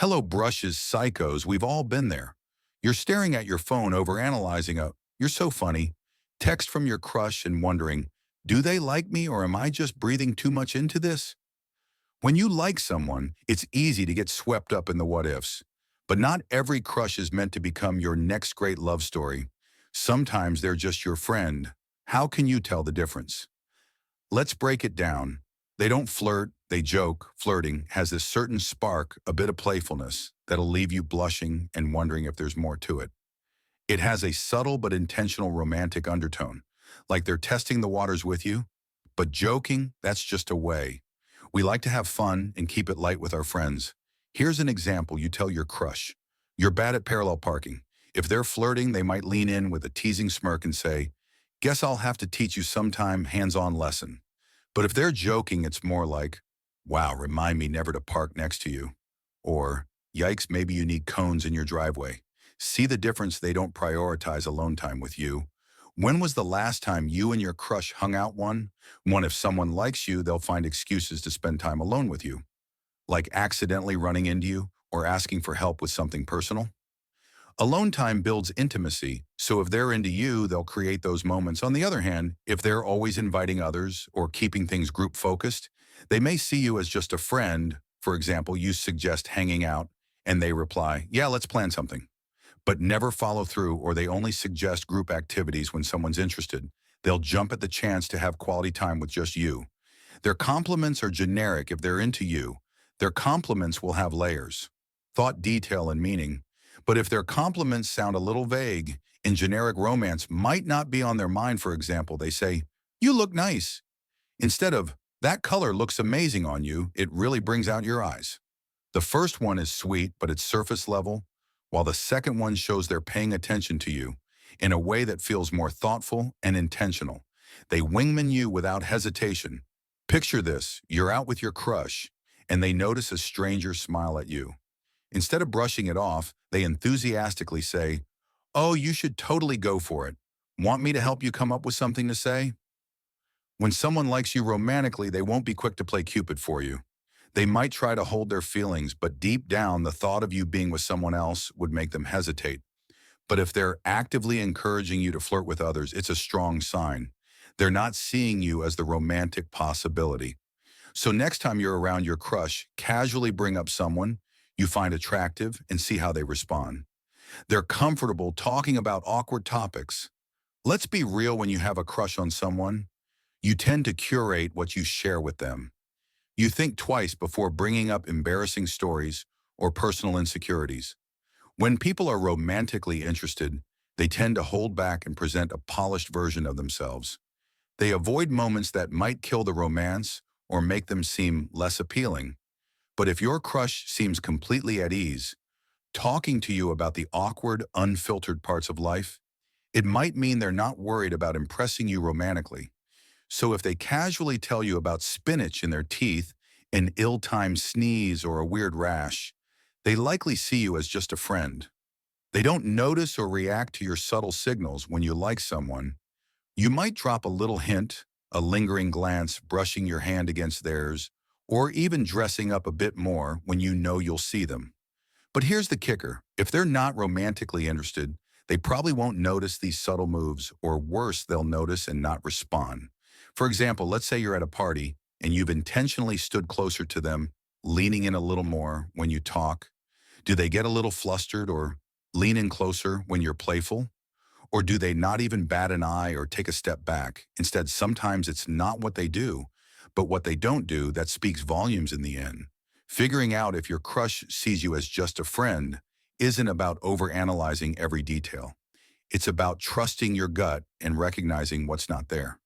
Hello, brushes, psychos, we've all been there. You're staring at your phone overanalyzing "you're so funny" text from your crush and wondering, do they like me or am I just breathing too much into this? When you like someone, it's easy to get swept up in the what-ifs. But not every crush is meant to become your next great love story. Sometimes they're just your friend. How can you tell the difference? Let's break it down. They don't flirt, they joke. Flirting has this certain spark, a bit of playfulness, that'll leave you blushing and wondering if there's more to it. It has a subtle but intentional romantic undertone, like they're testing the waters with you. But joking, that's just a way. We like to have fun and keep it light with our friends. Here's an example you tell your crush. You're bad at parallel parking. If they're flirting, they might lean in with a teasing smirk and say, "Guess I'll have to teach you sometime, hands-on lesson." But if they're joking, it's more like, "Wow, remind me never to park next to you." Or, "Yikes, maybe you need cones in your driveway." See the difference? They don't prioritize alone time with you. When was the last time you and your crush hung out one if someone likes you, they'll find excuses to spend time alone with you, like accidentally running into you or asking for help with something personal. Alone time builds intimacy, so if they're into you, they'll create those moments. On the other hand, if they're always inviting others or keeping things group focused, they may see you as just a friend. For example, you suggest hanging out and they reply, "Yeah, let's plan something," but never follow through, or they only suggest group activities when someone's interested. They'll jump at the chance to have quality time with just you. Their compliments are generic if they're into you. Their compliments will have layers, thought, detail, and meaning. But if their compliments sound a little vague, in generic romance might not be on their mind. For example, they say, "You look nice," instead of, "That color looks amazing on you, it really brings out your eyes." The first one is sweet, but it's surface level, while the second one shows they're paying attention to you in a way that feels more thoughtful and intentional. They wingman you without hesitation. Picture this: you're out with your crush, and they notice a stranger smile at you. Instead of brushing it off, they enthusiastically say, "Oh, you should totally go for it. Want me to help you come up with something to say?" When someone likes you romantically, they won't be quick to play Cupid for you. They might try to hold their feelings, but deep down, the thought of you being with someone else would make them hesitate. But if they're actively encouraging you to flirt with others, it's a strong sign. They're not seeing you as the romantic possibility. So next time you're around your crush, casually bring up someone you find attractive and see how they respond. They're comfortable talking about awkward topics. Let's be real: when you have a crush on someone, you tend to curate what you share with them. You think twice before bringing up embarrassing stories or personal insecurities. When people are romantically interested, they tend to hold back and present a polished version of themselves. They avoid moments that might kill the romance or make them seem less appealing. But if your crush seems completely at ease, talking to you about the awkward, unfiltered parts of life, it might mean they're not worried about impressing you romantically. So if they casually tell you about spinach in their teeth, an ill-timed sneeze, or a weird rash, they likely see you as just a friend. They don't notice or react to your subtle signals. When you like someone, you might drop a little hint, a lingering glance, brushing your hand against theirs, or even dressing up a bit more when you know you'll see them. But here's the kicker: if they're not romantically interested, they probably won't notice these subtle moves, or worse, they'll notice and not respond. For example, let's say you're at a party and you've intentionally stood closer to them, leaning in a little more when you talk. Do they get a little flustered or lean in closer when you're playful? Or do they not even bat an eye or take a step back? Instead, sometimes it's not what they do, but what they don't do that speaks volumes in the end. Figuring out if your crush sees you as just a friend isn't about overanalyzing every detail. It's about trusting your gut and recognizing what's not there.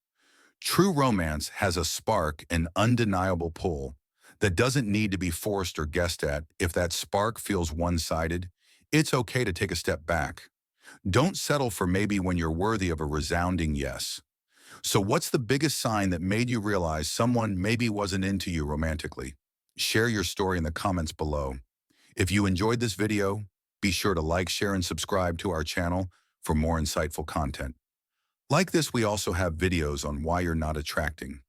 True romance has a spark, an undeniable pull that doesn't need to be forced or guessed at. If that spark feels one-sided, it's okay to take a step back. Don't settle for maybe when you're worthy of a resounding yes. So what's the biggest sign that made you realize someone maybe wasn't into you romantically? Share your story in the comments below. If you enjoyed this video, be sure to like, share, and subscribe to our channel for more insightful content. Like this, we also have videos on why you're not attracting.